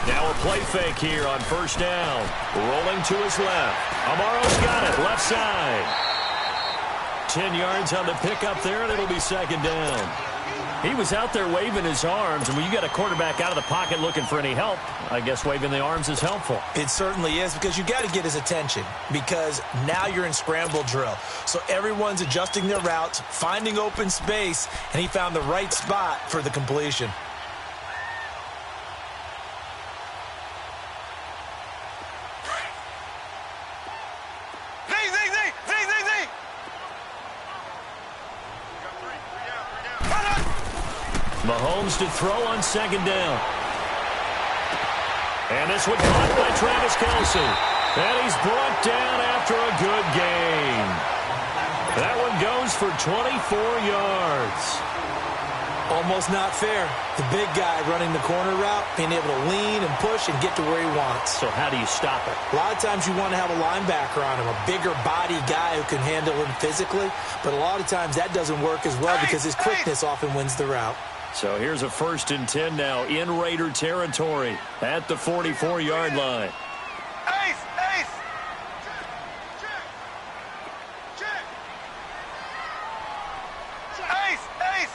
Now a play fake here on first down. Rolling to his left. Amaro's got it, left side. 10 yards on the pickup there, and it'll be second down. He was out there waving his arms, and when you got a quarterback out of the pocket looking for any help, I guess waving the arms is helpful. It certainly is, because you got to get his attention, because now you're in scramble drill. So everyone's adjusting their routes, finding open space, and he found the right spot for the completion. Mahomes to throw on second down. And this one caught by Travis Kelce. And he's brought down after a good gain. That one goes for 24 yards. Almost not fair. The big guy running the corner route, being able to lean and push and get to where he wants. So how do you stop it? A lot of times you want to have a linebacker on him, a bigger body guy who can handle him physically. But a lot of times that doesn't work as well because his quickness often wins the route. So here's a 1st and 10 now in Raider territory at the 44-yard line. Ace! Ace! Ace! Ace!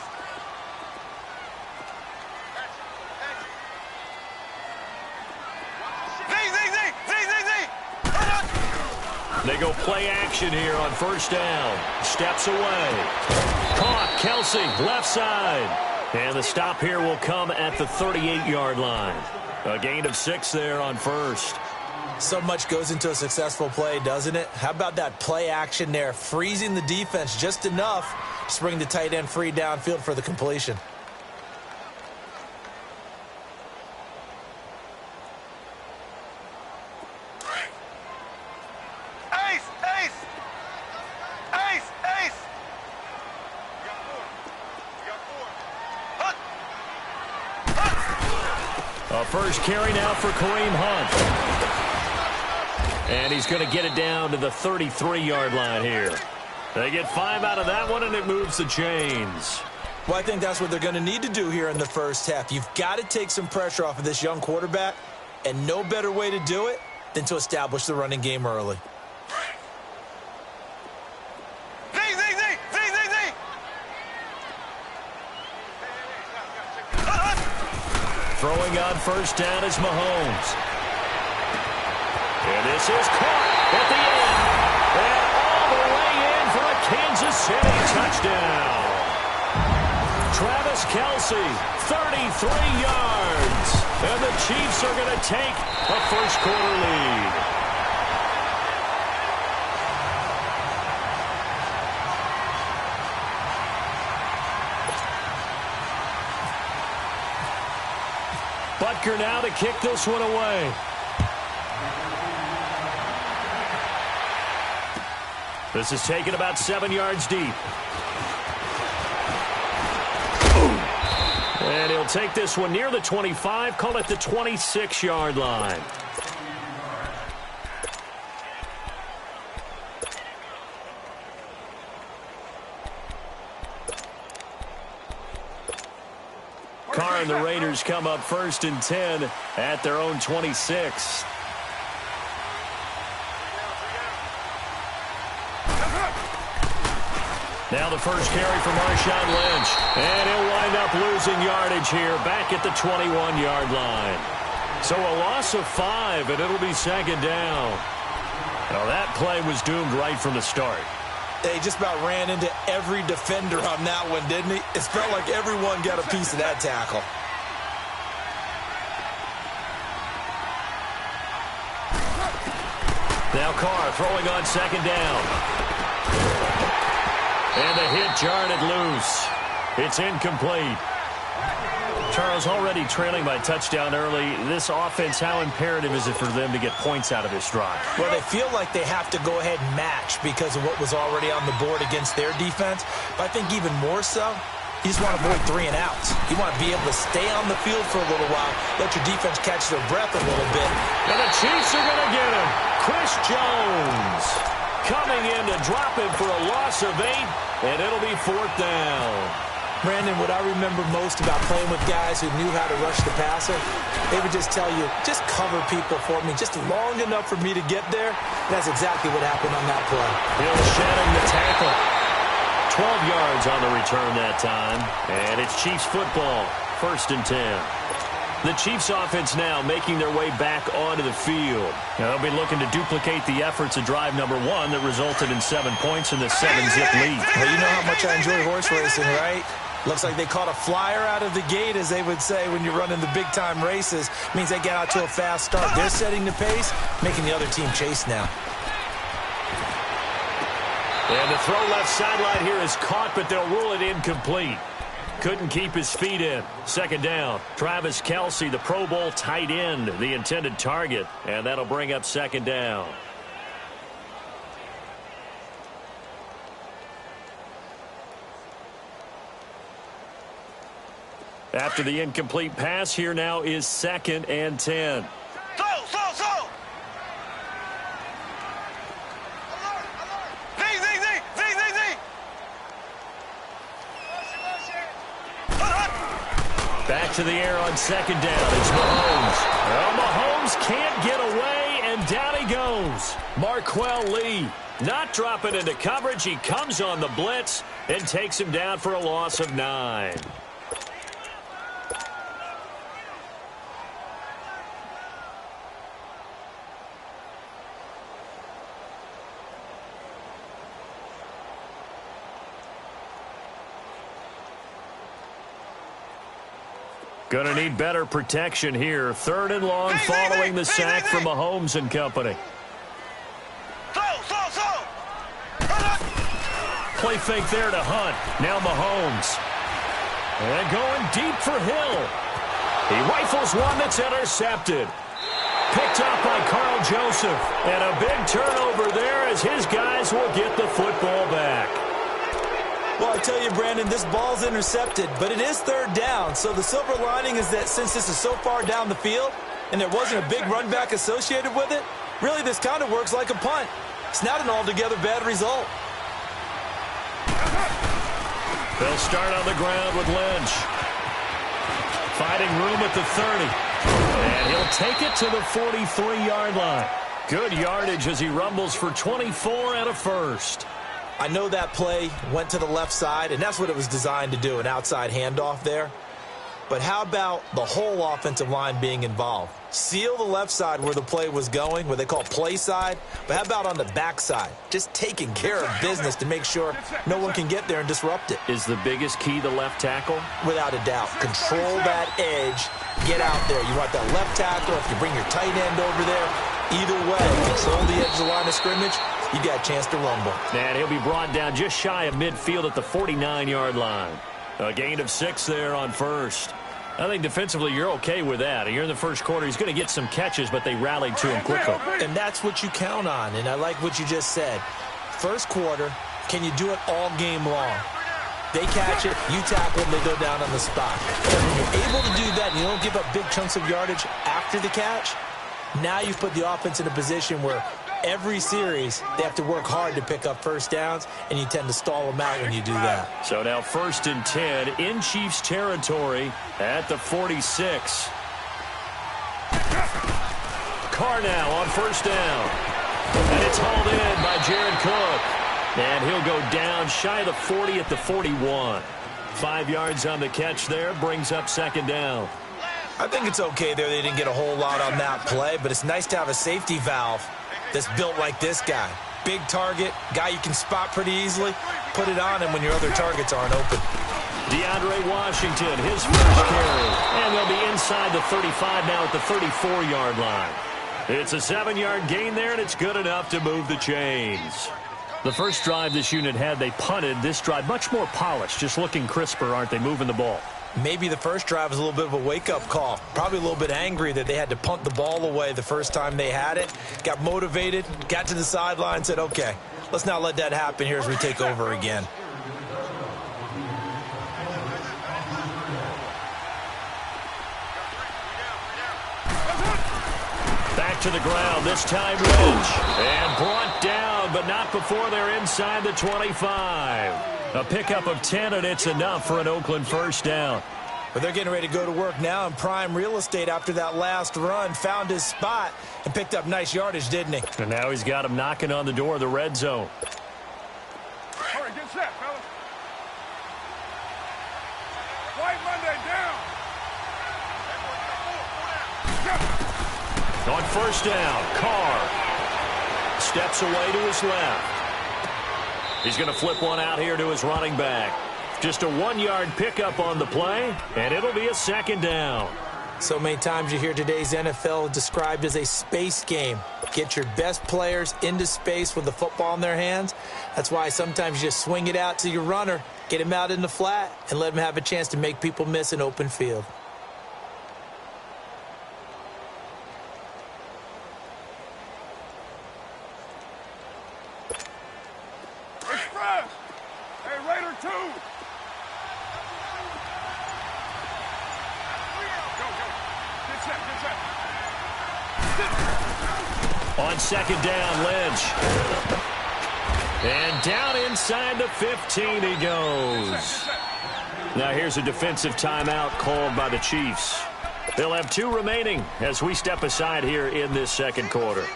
They go play action here on first down. Steps away. Caught. Kelce, left side. And the stop here will come at the 38-yard line. A gain of 6 there on first. So much goes into a successful play, doesn't it? How about that play action there, freezing the defense just enough to bring the tight end free downfield for the completion. First carry now for Kareem Hunt. And he's going to get it down to the 33-yard line here. They get 5 out of that one, and it moves the chains. Well, I think that's what they're going to need to do here in the first half. You've got to take some pressure off of this young quarterback, and no better way to do it than to establish the running game early. Throwing on first down is Mahomes. And this is caught at the end. And all the way in for a Kansas City touchdown. Travis Kelce, 33 yards. And the Chiefs are going to take a first-quarter lead. Butker now to kick this one away. This is taken about 7 yards deep. And he'll take this one near the 25, call it the 26-yard line. Carr and the Raiders come up 1st and 10 at their own 26. Now the first carry for Marshawn Lynch. And he'll wind up losing yardage here back at the 21-yard line. So a loss of 5, and it'll be second down. Now that play was doomed right from the start. He just about ran into every defender on that one, didn't he? It felt like everyone got a piece of that tackle. Now Carr throwing on second down. And the hit jarred it loose. It's incomplete. Charles, already trailing by touchdown early. This offense, how imperative is it for them to get points out of this drive? Well, they feel like they have to go ahead and match because of what was already on the board against their defense. But I think even more so, you just want to avoid 3 and outs. You want to be able to stay on the field for a little while, let your defense catch their breath a little bit. And the Chiefs are going to get him. Chris Jones coming in to drop him for a loss of 8, and it'll be 4th down. Brandon, what I remember most about playing with guys who knew how to rush the passer, they would just tell you, just cover people for me, just long enough for me to get there. That's exactly what happened on that play. Hill shedding the tackle. 12 yards on the return that time. And it's Chiefs football, 1st and 10. The Chiefs offense now making their way back onto the field. Now, they'll be looking to duplicate the efforts of drive number 1 that resulted in 7 points in the 7-zip lead. Well, you know how much I enjoy horse racing, right? Looks like they caught a flyer out of the gate, as they would say when you're running the big-time races. Means they get out to a fast start. They're setting the pace, making the other team chase now. And the throw left sideline here is caught, but they'll rule it incomplete. Couldn't keep his feet in. 2nd down. Travis Kelce, the Pro Bowl tight end, the intended target. And that'll bring up 2nd down. After the incomplete pass, here now is 2nd and 10. Back to the air on 2nd down. It's Mahomes. Well, Mahomes can't get away, and down he goes. Marquell Lee not dropping into coverage. He comes on the blitz and takes him down for a loss of 9. Going to need better protection here. 3rd and long following the sack from Mahomes and company. Play fake there to Hunt. Now Mahomes. And going deep for Hill. He rifles one that's intercepted. Picked up by Carl Joseph. And a big turnover there as his guys will get the football back. Well, I tell you, Brandon, this ball's intercepted, but it is 3rd down. So the silver lining is that since this is so far down the field and there wasn't a big run back associated with it, really this kind of works like a punt. It's not an altogether bad result. They'll start on the ground with Lynch. Fighting room at the 30. And he'll take it to the 43-yard line. Good yardage as he rumbles for 24 and a first. I know that play went to the left side, and that's what it was designed to do, an outside handoff there. But how about the whole offensive line being involved? Seal the left side where the play was going, what they call play side. But how about on the back side? Just taking care of business to make sure no one can get there and disrupt it. Is the biggest key the left tackle? Without a doubt. Control that edge. Get out there. You want that left tackle. If you bring your tight end over there, either way, control the edge of the line of scrimmage. You got a chance to rumble. And he'll be brought down just shy of midfield at the 49-yard line. A gain of 6 there on 1st. I think defensively you're okay with that. You're in the first quarter. He's going to get some catches, but they rallied to him quickly. And that's what you count on, and I like what you just said. First quarter, can you do it all game long? They catch it, you tackle them, they go down on the spot. And when you're able to do that and you don't give up big chunks of yardage after the catch, now you've put the offense in a position where every series they have to work hard to pick up first downs, and you tend to stall them out when you do that. So now 1st and 10 in Chiefs territory at the 46. Carr now on 1st down. And it's hauled in by Jared Cook. And he'll go down shy of the 40 at the 41. 5 yards on the catch there, brings up 2nd down. I think it's okay there. They didn't get a whole lot on that play, but it's nice to have a safety valve that's built like this guy. Big target, guy you can spot pretty easily. Put it on him when your other targets aren't open. DeAndre Washington, his first carry. And they'll be inside the 35 now at the 34-yard line. It's a 7-yard gain there, and it's good enough to move the chains. The first drive this unit had, they punted. This drive, much more polished, just looking crisper, aren't they, moving the ball? Maybe the first drive was a little bit of a wake-up call. Probably a little bit angry that they had to punt the ball away the first time they had it. Got motivated, got to the sideline, said, okay, let's not let that happen here as we take over again. Back to the ground, this time Lynch. And brought down, but not before they're inside the 25. A pickup of 10, and it's enough for an Oakland first down. But they're getting ready to go to work now in prime real estate after that last run. Found his spot and picked up nice yardage, didn't he? And now he's got him knocking on the door of the red zone. Hurry, get set, fellas. White Monday down. On first down, Carr steps away to his left. He's going to flip one out here to his running back. Just a 1-yard pickup on the play, and it'll be a second down. So many times you hear today's NFL described as a space game. Get your best players into space with the football in their hands. That's why sometimes you just swing it out to your runner, get him out in the flat, and let him have a chance to make people miss an open field. Express. Hey, Raider 2. On second down, Lynch. And down inside the 15 he goes. Now here's a defensive timeout called by the Chiefs. They'll have 2 remaining as we step aside here in this second quarter.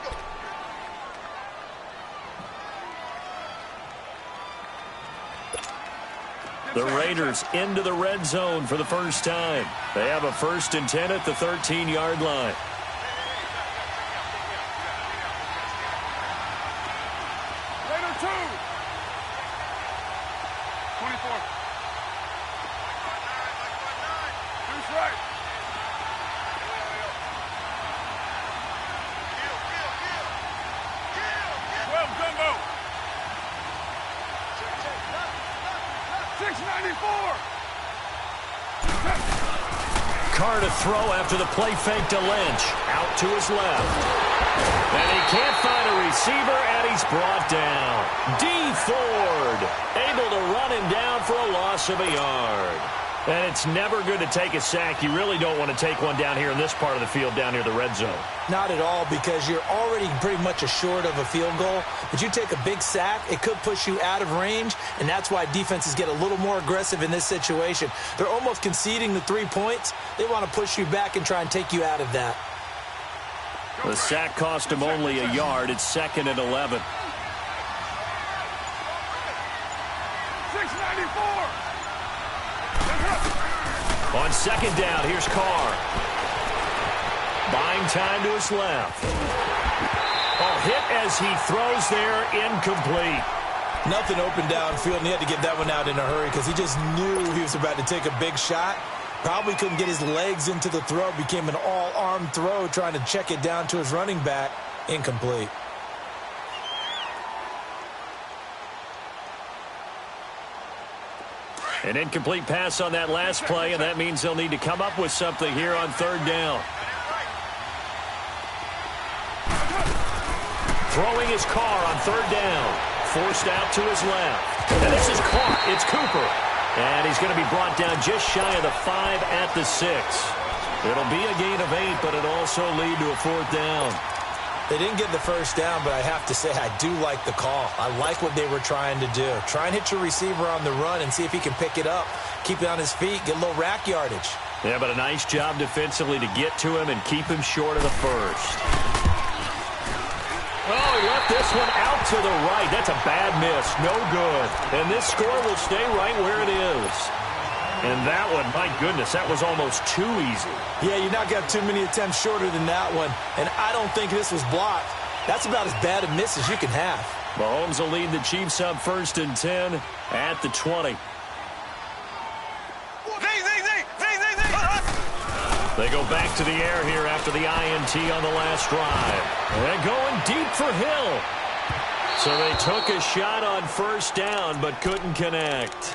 The Raiders into the red zone for the first time. They have a 1st and 10 at the 13-yard line. Raider 2. 24. Who's right? Well, Gumbo. 694. Carr to throw after the play fake to Lynch. Out to his left. And he can't find a receiver, and he's brought down. D. Ford able to run him down for a loss of a yard. And it's never good to take a sack. You really don't want to take one down here in this part of the field down near the red zone. Not at all, because you're already pretty much assured of a field goal. But you take a big sack, it could push you out of range, and that's why defenses get a little more aggressive in this situation. They're almost conceding the 3 points. They want to push you back and try and take you out of that. The sack cost him only a yard. It's 2nd and 11. 694. On second down, here's Carr. Buying time to his left. Oh, hit as he throws there, incomplete. Nothing open downfield, and he had to get that one out in a hurry because he just knew he was about to take a big shot. Probably couldn't get his legs into the throw. Became an all-arm throw, trying to check it down to his running back. Incomplete. An incomplete pass on that last play, and that means they'll need to come up with something here on 3rd down. Throwing his Carr on 3rd down. Forced out to his left. And this is caught. It's Cooper. And he's going to be brought down just shy of the 5 at the 6. It'll be a gain of 8, but it'll also lead to a 4th down. They didn't get the first down, but I have to say I do like the call. I like what they were trying to do. Try and hit your receiver on the run and see if he can pick it up. Keep it on his feet, get a little rack yardage. Yeah, but a nice job defensively to get to him and keep him short of the first. Oh, he left this one out to the right. That's a bad miss. No good. And this score will stay right where it is. And that one, my goodness, that was almost too easy. Yeah, you not got too many attempts shorter than that one. And I don't think this was blocked. That's about as bad a miss as you can have. Mahomes will lead the Chiefs up 1st and 10 at the 20. They go back to the air here after the INT on the last drive. They're going deep for Hill. So they took a shot on 1st down but couldn't connect.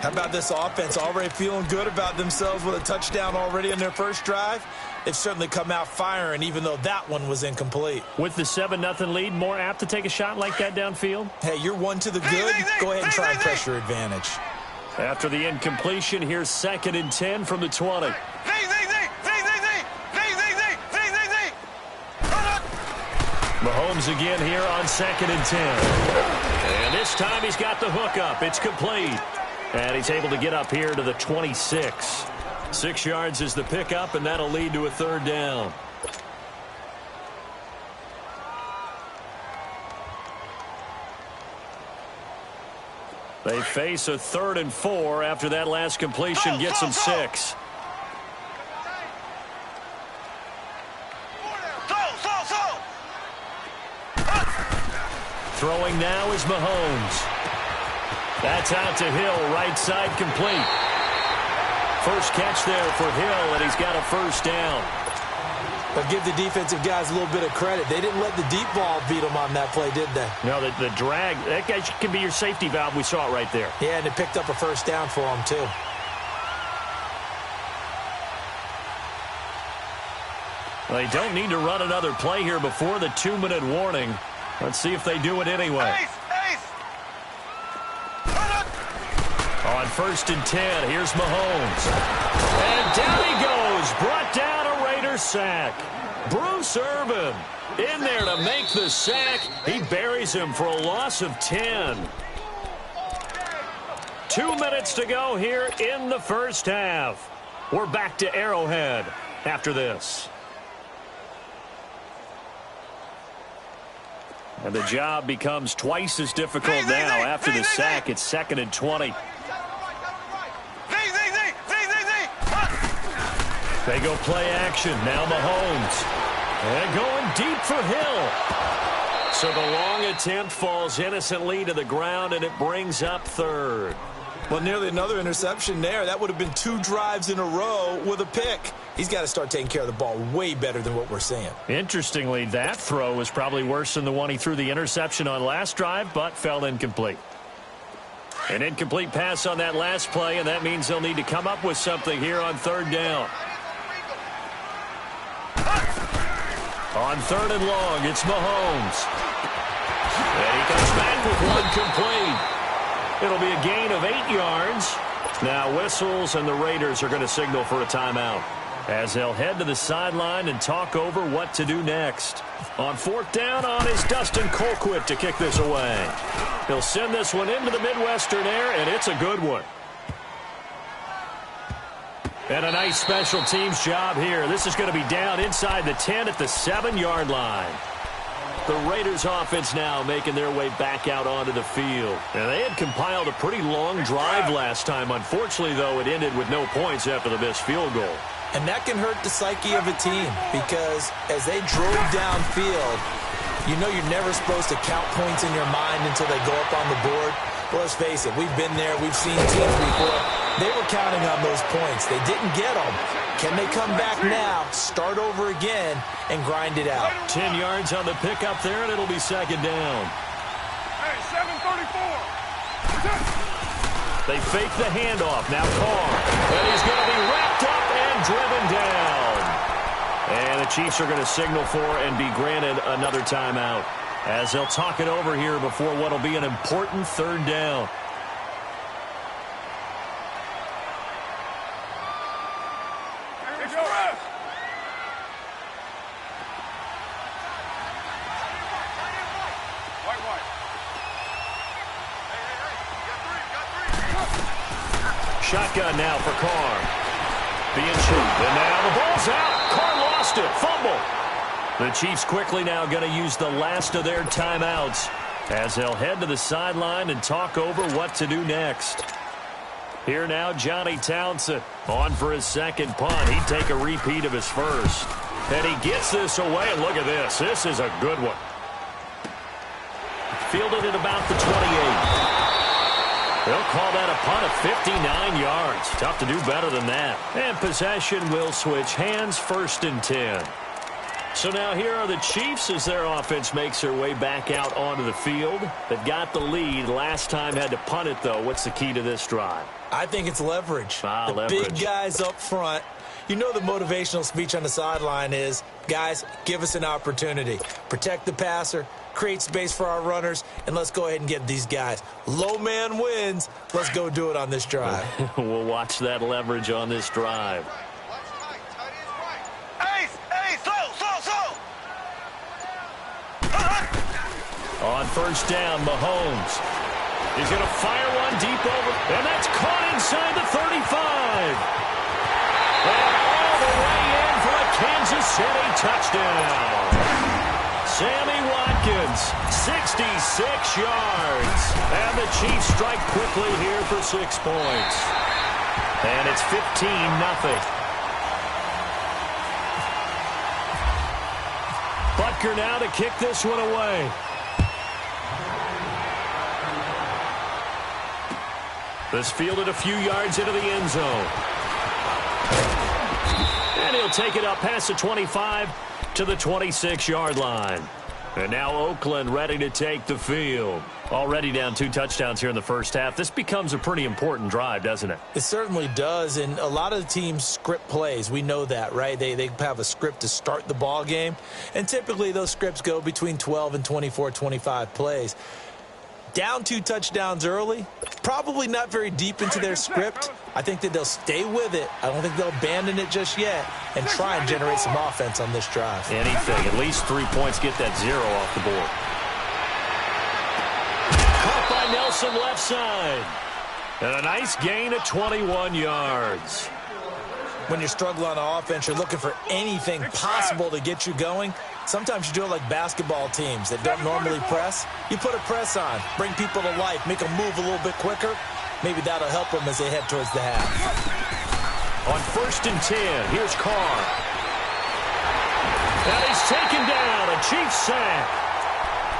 How about this offense already feeling good about themselves with a touchdown already in their first drive? They've certainly come out firing, even though that one was incomplete. With the 7-0 lead, more apt to take a shot like that downfield? Hey, you're one to the good. Go ahead and try and press your advantage. After the incompletion, here's 2nd and 10 from the 20. Mahomes again here on 2nd and 10. And this time he's got the hook up. It's complete. And he's able to get up here to the 26. 6 yards is the pickup, and that'll lead to a 3rd down. They face a 3rd and 4 after that last completion gets them 6. Throwing now is Mahomes. That's out to Hill, right side complete. First catch there for Hill, and he's got a 1st down. But give the defensive guys a little bit of credit. They didn't let the deep ball beat them on that play, did they? No, the drag, that guy can be your safety valve. We saw it right there. Yeah, and it picked up a 1st down for them, too. Well, they don't need to run another play here before the 2-minute warning. Let's see if they do it anyway. On 1st and 10, here's Mahomes. And down he goes. Brought down a Raider sack. Bruce Irvin in there to make the sack. He buries him for a loss of 10. 2 minutes to go here in the 1st half. We're back to Arrowhead after this. And the job becomes twice as difficult now after the sack. It's 2nd and 20. They go play action. Now Mahomes. And going deep for Hill. So the long attempt falls innocently to the ground, and it brings up 3rd. Well, nearly another interception there. That would have been 2 drives in a row with a pick. He's got to start taking care of the ball way better than what we're seeing. Interestingly, that throw was probably worse than the one he threw the interception on last drive, but fell incomplete. An incomplete pass on that last play, and that means they'll need to come up with something here on 3rd down. On 3rd and long, it's Mahomes. And he comes back with one complete. It'll be a gain of 8 yards. Now whistles, and the Raiders are going to signal for a timeout as they'll head to the sideline and talk over what to do next. On 4th down on is Dustin Colquitt to kick this away. He'll send this one into the Midwestern air, and it's a good one. And a nice special teams job here. This is going to be down inside the 10 at the 7-yard line. The Raiders offense now making their way back out onto the field. And they had compiled a pretty long drive last time. Unfortunately, though, it ended with no points after the missed field goal. And that can hurt the psyche of a team because as they drove downfield, you know you're never supposed to count points in your mind until they go up on the board. Well, let's face it, we've been there. We've seen teams before. They were counting on those points. They didn't get them. Can they come back now, start over again, and grind it out? 10 yards on the pickup there, and it'll be 2nd down. Hey, 7:34. They fake the handoff. Now Carr. And he's going to be wrapped up and driven down. And the Chiefs are going to signal for and be granted another timeout as they'll talk it over here before what will be an important 3rd down. Shotgun now for Carr. Being chewed. And now the ball's out. Carr lost it. Fumble. The Chiefs quickly now going to use the last of their timeouts as they'll head to the sideline and talk over what to do next. Here now, Johnny Townsend on for his 2nd punt. He'd take a repeat of his first. And he gets this away. And look at this. This is a good one. Fielded at about the 28. They'll call that a punt of 59 yards. Tough to do better than that. And possession will switch hands, 1st and 10. So now here are the Chiefs as their offense makes their way back out onto the field. They've got the lead. Last time had to punt it, though. What's the key to this drive? I think it's leverage. Leverage. Big guys up front. You know the motivational speech on the sideline is, guys, give us an opportunity. Protect the passer, create space for our runners, and let's go ahead and get these guys. Low man wins. Let's go do it on this drive. We'll watch that leverage on this drive. On first down, Mahomes. He's going to fire one deep over, and that's caught inside the 35. And all the way in for a Kansas City touchdown. Sammy Watkins, 66 yards. And the Chiefs strike quickly here for 6 points. And it's 15-0. Butker now to kick this one away. This fielded a few yards into the end zone. And he'll take it up past the 25 to the 26-yard line. And now Oakland ready to take the field. Already down 2 touchdowns here in the first half. This becomes a pretty important drive, doesn't it? It certainly does, and a lot of the teams script plays. We know that, right? They have a script to start the ball game, and typically those scripts go between 12 and 24, 25 plays. Down 2 touchdowns early, probably not very deep into their script. I think that they'll stay with it. I don't think they'll abandon it just yet and try and generate some offense on this drive. Anything, at least 3 points, get that 0 off the board. Caught by Nelson left side. And a nice gain of 21 yards. When you're struggling on offense, you're looking for anything possible to get you going. Sometimes you do it like basketball teams that don't normally press. You put a press on, bring people to life, make them move a little bit quicker. Maybe that'll help them as they head towards the half. On first and 10, here's Carr. And he's taken down, a Chiefs sack.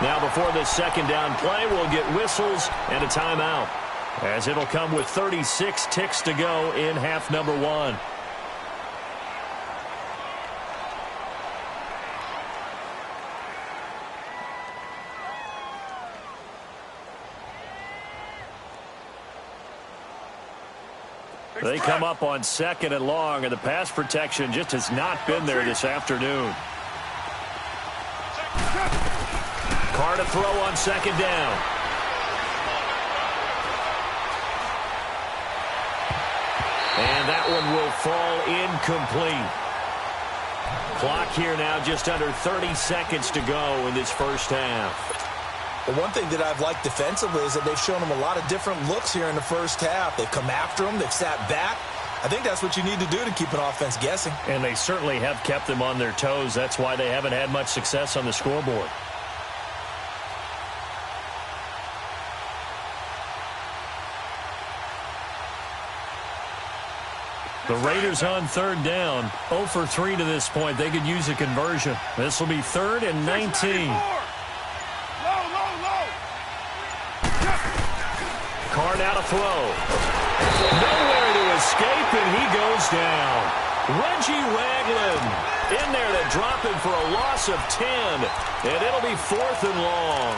Now before this second down play, we'll get whistles and a timeout, as it'll come with 36 ticks to go in half number 1. They come up on 2nd and long, and the pass protection just has not been there this afternoon. Carr to throw on 2nd down. And that one will fall incomplete. Clock here now just under 30 seconds to go in this first half. Well, one thing that I've liked defensively is that they've shown them a lot of different looks here in the first half. They've come after them. They've sat back. I think that's what you need to do to keep an offense guessing. And they certainly have kept them on their toes. That's why they haven't had much success on the scoreboard. The Raiders on 3rd down. 0 for 3 to this point. They could use a conversion. This will be 3rd and 19. Carr now to throw. Nowhere to escape, and he goes down. Reggie Ragland in there to drop him for a loss of 10, and it'll be 4th and long.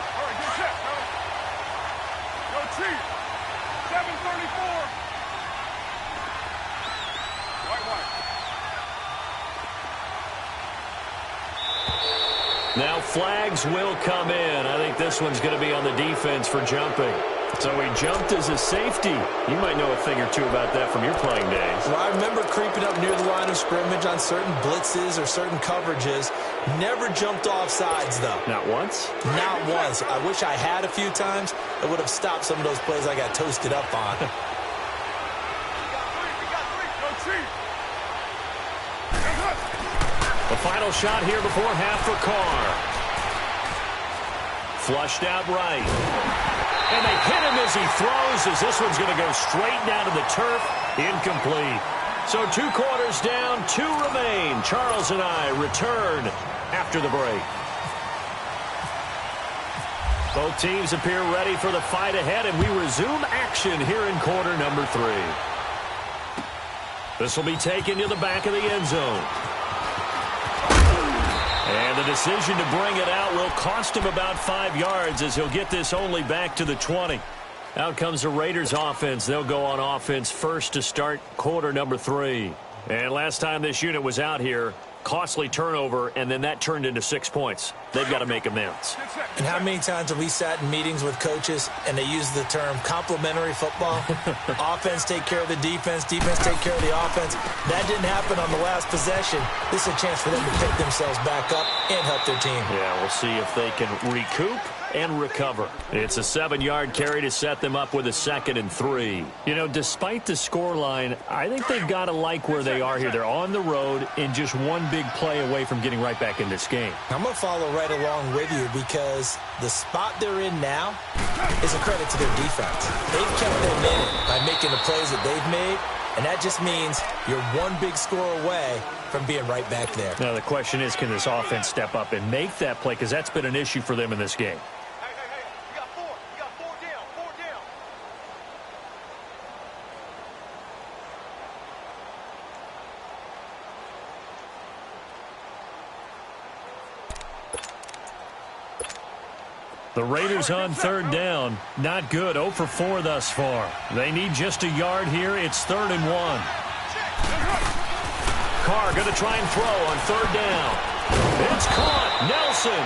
All right, get set, brother. Go Chief. 734. White. Now flags will come in. I think this one's going to be on the defense for jumping. So he jumped as a safety. You might know a thing or two about that from your playing days. Well, I remember creeping up near the line of scrimmage on certain blitzes or certain coverages. Never jumped off sides, though. Not once? Not once. I wish I had a few times. It would have stopped some of those plays I got toasted up on. We got three. Go Chief. The final shot here before half for Carr. Flushed out right. And they hit him as he throws, as this one's going to go straight down to the turf. Incomplete. So 2 quarters down, 2 remain. Charles and I return after the break. Both teams appear ready for the fight ahead, and we resume action here in quarter number 3. This will be taken to the back of the end zone. And the decision to bring it out will cost him about 5 yards, as he'll get this only back to the 20. Out comes the Raiders offense. They'll go on offense first to start quarter number 3. And last time this unit was out here, Costly turnover, and then that turned into 6 points. They've got to make amends. And how many times have we sat in meetings with coaches and they use the term complementary football? Offense take care of the defense, defense take care of the offense. That didn't happen on the last possession. This is a chance for them to pick themselves back up and help their team. Yeah, we'll see if they can recoup and recover. It's a 7-yard carry to set them up with a 2nd and 3. You know, despite the scoreline, I think they've got to like where they are here. They're on the road and just one big play away from getting right back in this game. I'm going to follow right along with you because the spot they're in now is a credit to their defense. They've kept them in it by making the plays that they've made, and that just means you're one big score away from being right back there. Now, the question is, can this offense step up and make that play? Because that's been an issue for them in this game. You got 4. You got 4 down. 4 down. The Raiders on 3rd down. Not good. 0 for 4 thus far. They need just a yard here. It's 3rd and 1. Carr going to try and throw on 3rd down. It's caught. Nelson.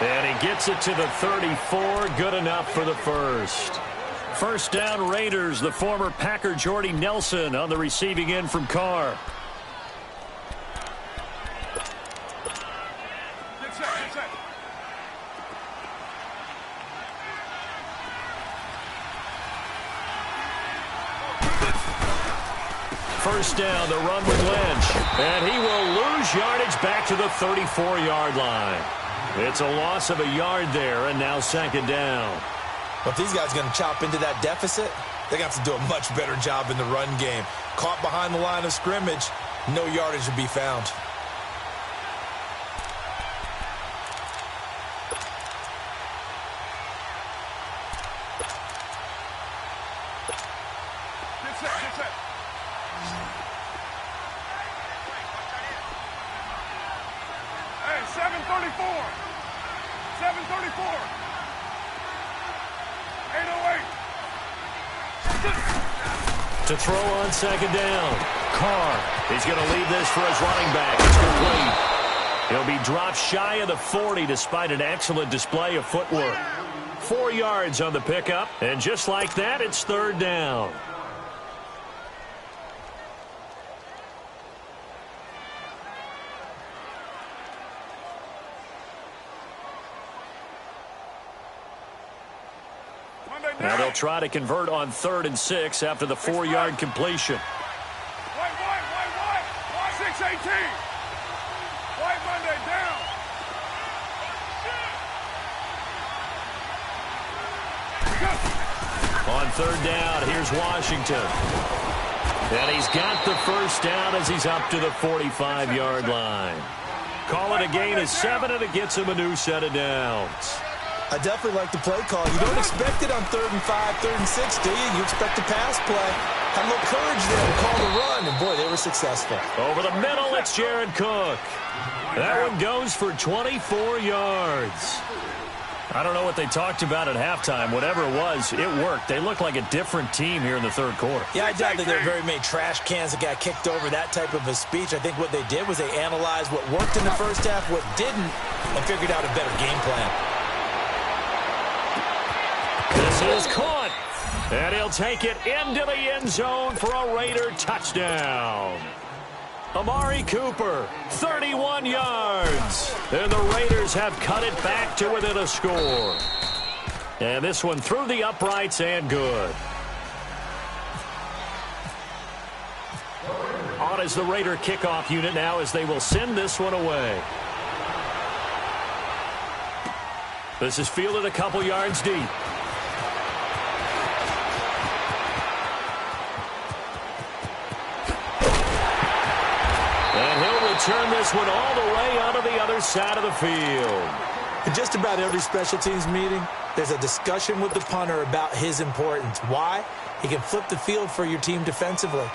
And he gets it to the 34. Good enough for the first. First down, Raiders. The former Packer Jordy Nelson on the receiving end from Carr. Get set. First down, the run with Lynch. And he will lose yardage back to the 34-yard line. It's a loss of a yard there, and now 2nd down. Well, if these guys are going to chop into that deficit, they're going to have to do a much better job in the run game. Caught behind the line of scrimmage, no yardage to be found. Get set. Hey, 7:34. 7:34. 8:08. To throw on 2nd down. Carr. He's going to leave this for his running back. It's complete. He'll be dropped shy of the 40 despite an excellent display of footwork. 4 yards on the pickup, and just like that, it's 3rd down. Now they'll try to convert on 3rd and 6 after the 4-yard completion. White. 6:18. White Monday down. On 3rd down, here's Washington. And he's got the first down as he's up to the 45-yard line. Call it a gain of 7, and it gets him a new set of downs. I definitely like the play call. You don't expect it on 3rd and 5, 3rd and 6, do you? You expect a pass play. Had a little courage there to call the run, and boy, they were successful. Over the middle, it's Jared Cook. That one goes for 24 yards. I don't know what they talked about at halftime. Whatever it was, it worked. They looked like a different team here in the 3rd quarter. Yeah, I doubt that there were very many trash cans that got kicked over, that type of a speech. I think what they did was they analyzed what worked in the first half, what didn't, and figured out a better game plan. This is caught, and he'll take it into the end zone for a Raider touchdown. Amari Cooper, 31 yards, and the Raiders have cut it back to within a score. And this one through the uprights and good. On is the Raider kickoff unit now as they will send this one away. This is fielded a couple yards deep. And he'll return this one all the way out of the other side of the field. In just about every special teams meeting, there's a discussion with the punter about his importance. Why? He can flip the field for your team defensively,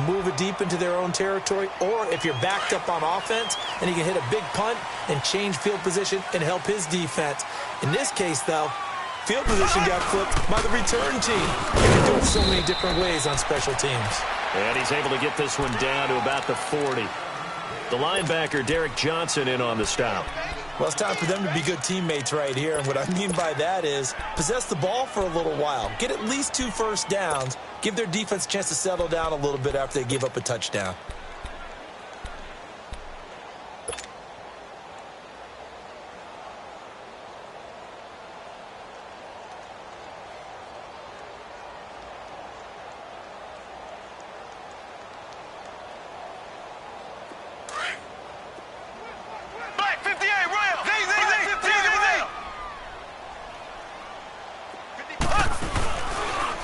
move it deep into their own territory, or if you're backed up on offense, and he can hit a big punt and change field position and help his defense. In this case, though, field position got flipped by the return team. You can do it so many different ways on special teams. And he's able to get this one down to about the 40. The linebacker, Derek Johnson, in on the stop. Well, it's time for them to be good teammates right here. And what I mean by that is possess the ball for a little while. Get at least 2 first downs. Give their defense a chance to settle down a little bit after they give up a touchdown.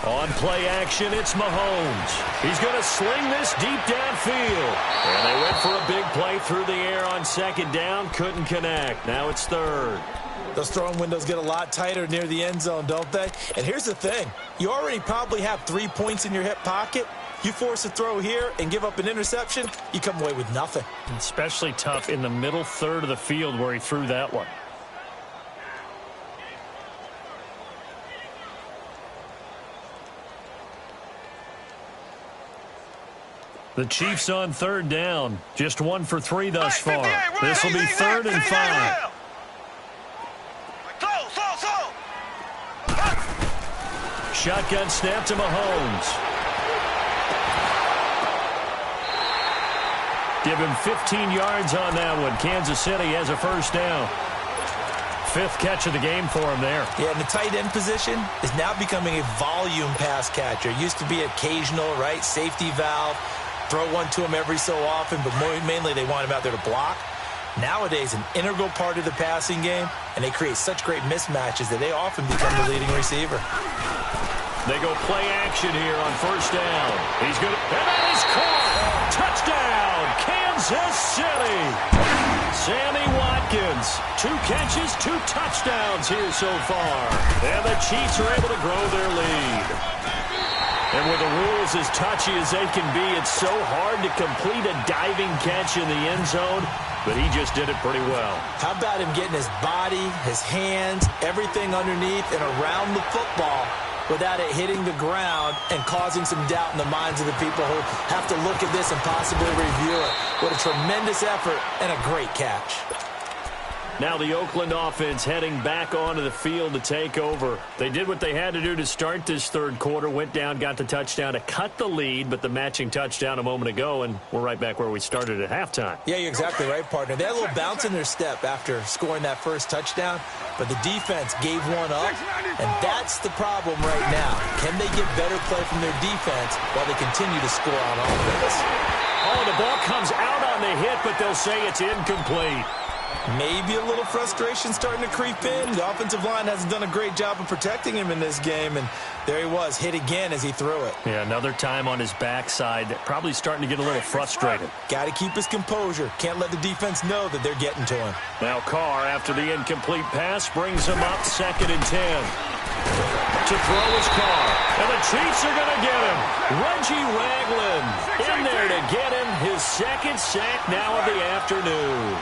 On play action, it's Mahomes. He's going to sling this deep downfield. And they went for a big play through the air on second down. Couldn't connect. Now it's third. Those throwing windows get a lot tighter near the end zone, don't they? And here's the thing. You already probably have 3 points in your hip pocket. You force a throw here and give up an interception, you come away with nothing. Especially tough in the middle third of the field where he threw that one. The Chiefs on third down. Just 1 for 3 thus far. This will be 3rd and 5. Shotgun snap to Mahomes. Give him 15 yards on that one. Kansas City has a first down. 5th catch of the game for him there. Yeah, and the tight end position is now becoming a volume pass catcher. It used to be occasional, right? Safety valve. Throw one to him every so often, but mainly they want him out there to block. Nowadays, an integral part of the passing game, and they create such great mismatches that they often become the leading receiver. They go play action here on first down. He's going to, and that is caught. Touchdown, Kansas City. Sammy Watkins, 2 catches, 2 touchdowns here so far. And the Chiefs are able to grow their lead. And with the rules as touchy as they can be, it's so hard to complete a diving catch in the end zone, but he just did it pretty well. How about him getting his body, his hands, everything underneath and around the football without it hitting the ground and causing some doubt in the minds of the people who have to look at this and possibly review it. What a tremendous effort and a great catch. Now the Oakland offense heading back onto the field to take over. They did what they had to do to start this third quarter, went down, got the touchdown to cut the lead, but the matching touchdown a moment ago, and we're right back where we started at halftime. Yeah, you're exactly right, partner. They had a little bounce in their step after scoring that first touchdown, but the defense gave one up, and that's the problem right now. Can they get better play from their defense while they continue to score on offense? Oh, the ball comes out on the hit, but they'll say it's incomplete. Maybe a little frustration starting to creep in. The offensive line hasn't done a great job of protecting him in this game, and there he was, hit again as he threw it. Yeah, another time on his backside, probably starting to get a little frustrated. Got to keep his composure. Can't let the defense know that they're getting to him. Now Carr, after the incomplete pass, brings him up 2nd and 10. To throw is Carr, and the Chiefs are going to get him. Reggie Ragland in there to get him his 2nd sack now of the afternoon.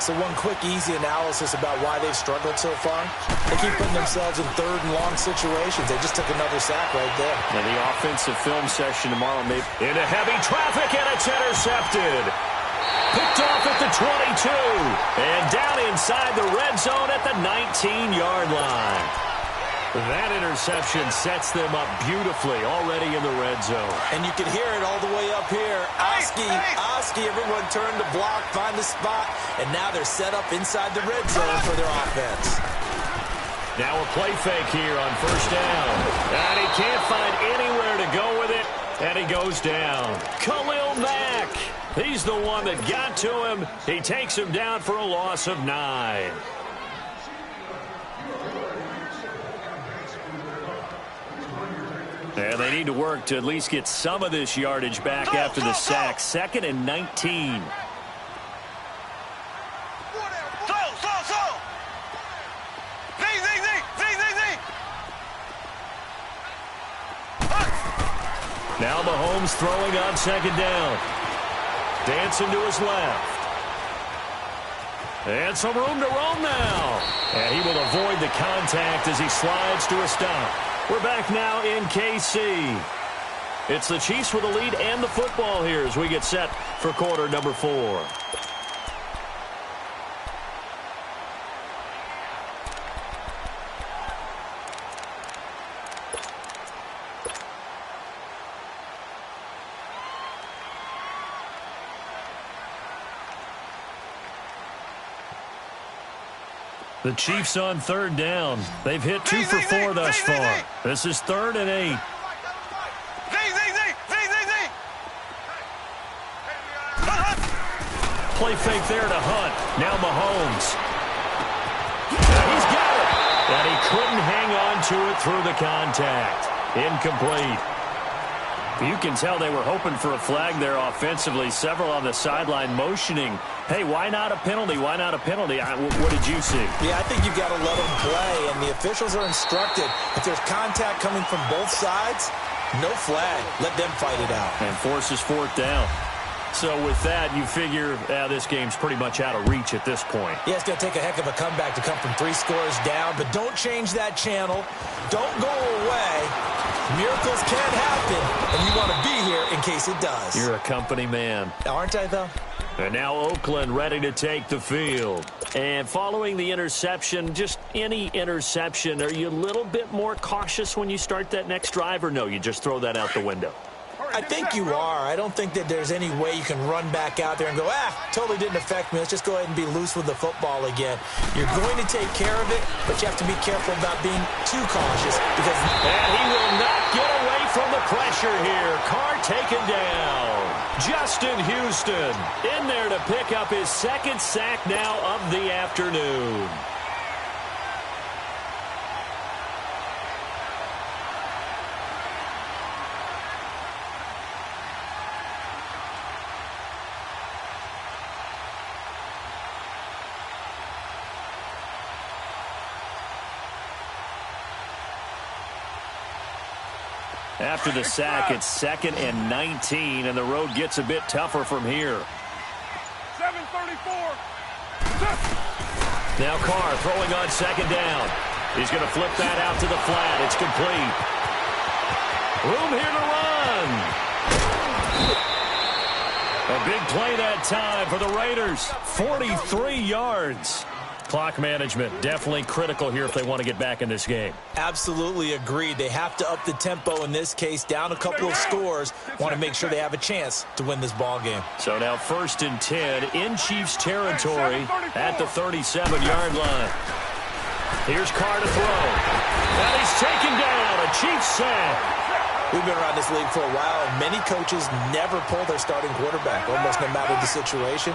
So one quick, easy analysis about why they've struggled so far. They keep putting themselves in 3rd and long situations. They just took another sack right there. And the offensive film session tomorrow may into heavy traffic, and it's intercepted. Picked off at the 22. And down inside the red zone at the 19-yard line. That interception sets them up beautifully already in the red zone. And you can hear it all the way up here. Oski, everyone turned to block, find the spot, and now they're set up inside the red zone for their offense. Now a play fake here on first down. And he can't find anywhere to go with it, and he goes down. Khalil Mack, he's the one that got to him. He takes him down for a loss of 9. And they need to work to at least get some of this yardage back after the sack. 2nd and 19. Now Mahomes throwing on 2nd down. Dancing to his left. And some room to roam now. And he will avoid the contact as he slides to a stop. We're back now in KC. It's the Chiefs with the lead and the football here as we get set for quarter number 4. The Chiefs on third down. They've hit 2 for 4 thus far. This is 3rd and 8. Play fake there to Hunt. Now Mahomes. He's got it. And he couldn't hang on to it through the contact. Incomplete. You can tell they were hoping for a flag there offensively. Several on the sideline motioning, hey, why not a penalty? Why not a penalty? What did you see? Yeah, I think you've got to let them play, and the officials are instructed. If there's contact coming from both sides, no flag. Let them fight it out. And forces 4th down. So with that, you figure this game's pretty much out of reach at this point. Yeah, it's going to take a heck of a comeback to come from 3 scores down, but don't change that channel. Don't go away. Miracles can happen, and you want to be here in case it does. You're a company man. Aren't I, though? And now Oakland ready to take the field. And following the interception, just any interception, are you a little bit more cautious when you start that next drive, or no, you just throw that out the window? I think you are. I don't think that there's any way you can run back out there and go, totally didn't affect me. Let's just go ahead and be loose with the football again. You're going to take care of it, but you have to be careful about being too cautious because... And he will not get away from the pressure here. Carr taken down. Justin Houston in there to pick up his 2nd sack now of the afternoon. After the sack, it's 2nd and 19, and the road gets a bit tougher from here. 7:34. Now Carr throwing on 2nd down. He's going to flip that out to the flat. It's complete. Room here to run. A big play that time for the Raiders. 43 yards. Clock management definitely critical here if they want to get back in this game. Absolutely agreed. They have to up the tempo in this case, down a couple of scores. Want to make sure they have a chance to win this ball game. So now 1st and 10 in Chiefs territory at the 37-yard line. Here's Carr to throw. And he's taken down. A Chiefs sack. We've been around this league for a while, and many coaches never pull their starting quarterback, almost no matter the situation.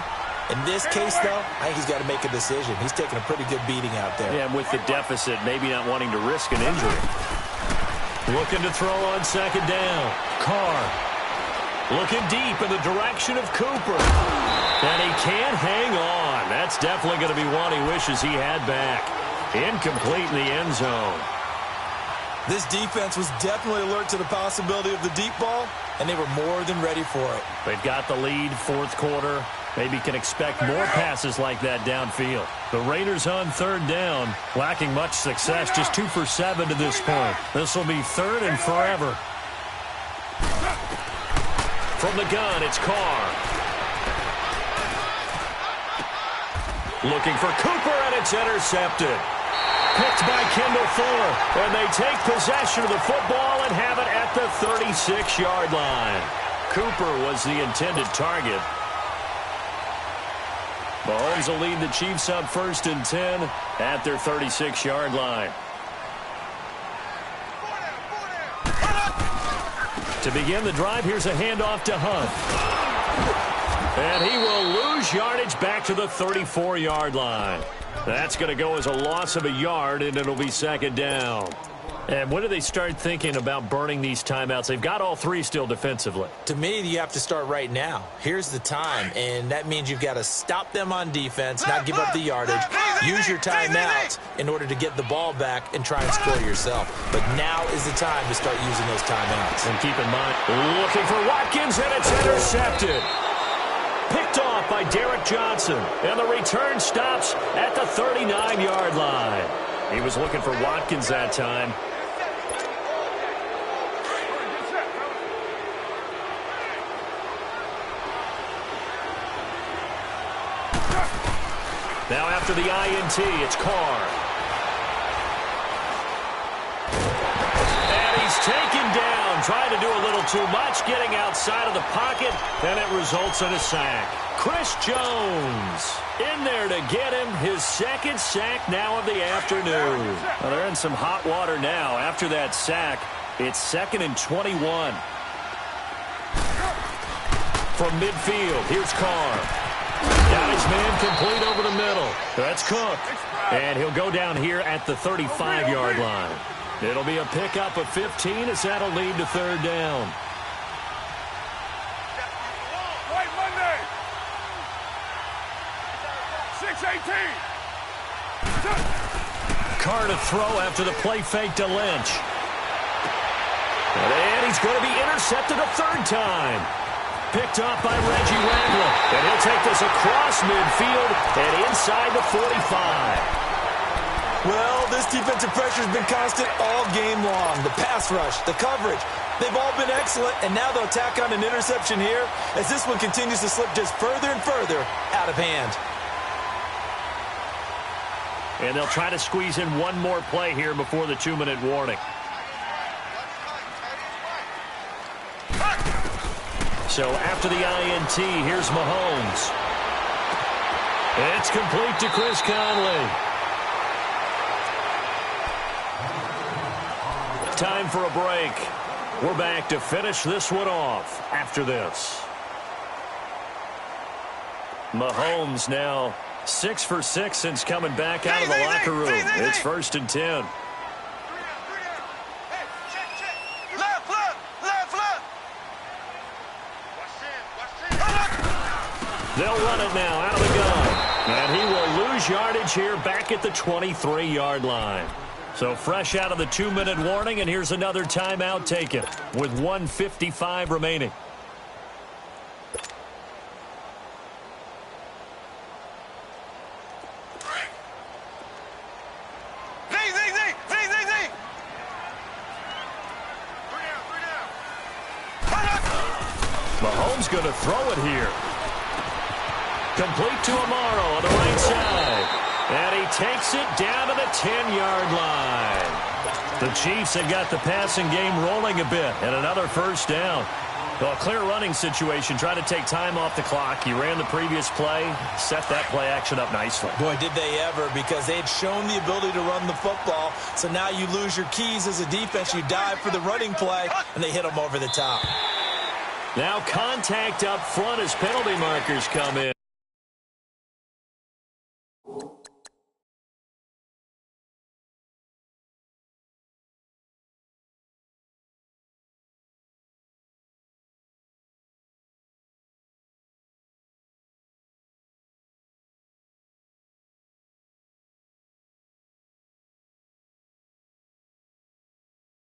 In this case, though, I think he's got to make a decision. He's taking a pretty good beating out there. Yeah, and with the deficit, maybe not wanting to risk an injury. Looking to throw on 2nd down. Carr looking deep in the direction of Cooper. And he can't hang on. That's definitely going to be one he wishes he had back. Incomplete in the end zone. This defense was definitely alert to the possibility of the deep ball, and they were more than ready for it. They've got the lead, 4th quarter. Maybe can expect more passes like that downfield. The Raiders on 3rd down, lacking much success, just 2 for 7 to this point. This will be 3rd and forever. From the gun, it's Carr. Looking for Cooper, and it's intercepted. Picked by Kendall Fuller, and they take possession of the football and have it at the 36-yard line. Cooper was the intended target. Mahomes will lead the Chiefs up 1st and 10 at their 36-yard line. To begin the drive, here's a handoff to Hunt. And he will lose yardage back to the 34-yard line. That's going to go as a loss of a yard, and it'll be 2nd down. And when do they start thinking about burning these timeouts? They've got all 3 still defensively. To me, you have to start right now. Here's the time, and that means you've got to stop them on defense, not give up the yardage, use your timeouts in order to get the ball back and try and score yourself. But now is the time to start using those timeouts. And keep in mind, looking for Watkins, and it's intercepted. Picked off by Derek Johnson, and the return stops at the 39-yard line. He was looking for Watkins that time. Now after the INT, it's Carr. And he's taken down, trying to do a little too much, getting outside of the pocket, and it results in a sack. Chris Jones in there to get him his second sack now of the afternoon. Well, they're in some hot water now. After that sack, it's 2nd and 21. From midfield, here's Carr. Got his man complete over the middle. That's Cook. And he'll go down here at the 35-yard line. It'll be a pickup of 15 as that'll lead to 3rd down. White Monday. 6-18. Carr to throw after the play fake to Lynch. And he's going to be intercepted a 3rd time. Picked off by Reggie Ragland. And he'll take this across midfield and inside the 45. Well, this defensive pressure has been constant all game long. The pass rush, the coverage, they've all been excellent, and now they'll tack on an interception here as this one continues to slip just further and further out of hand. And they'll try to squeeze in one more play here before the 2-minute warning. So after the INT, here's Mahomes. It's complete to Chris Conley. Time for a break. We're back to finish this one off after this. Mahomes now 6 for 6 since coming back out of the locker room. It's 1st and 10. They'll run it now out of the gun. And he will lose yardage here back at the 23-yard line. So fresh out of the 2-minute warning, and here's another timeout taken with 1:55 remaining. Mahomes going to throw it here. Complete to Amaro on the right side. And he takes it down to the 10-yard line. The Chiefs have got the passing game rolling a bit, and another 1st down. Well, a clear running situation, trying to take time off the clock. He ran the previous play, set that play action up nicely. Boy, did they ever, because they had shown the ability to run the football. So now you lose your keys as a defense. You dive for the running play, and they hit them over the top. Now contact up front as penalty markers come in.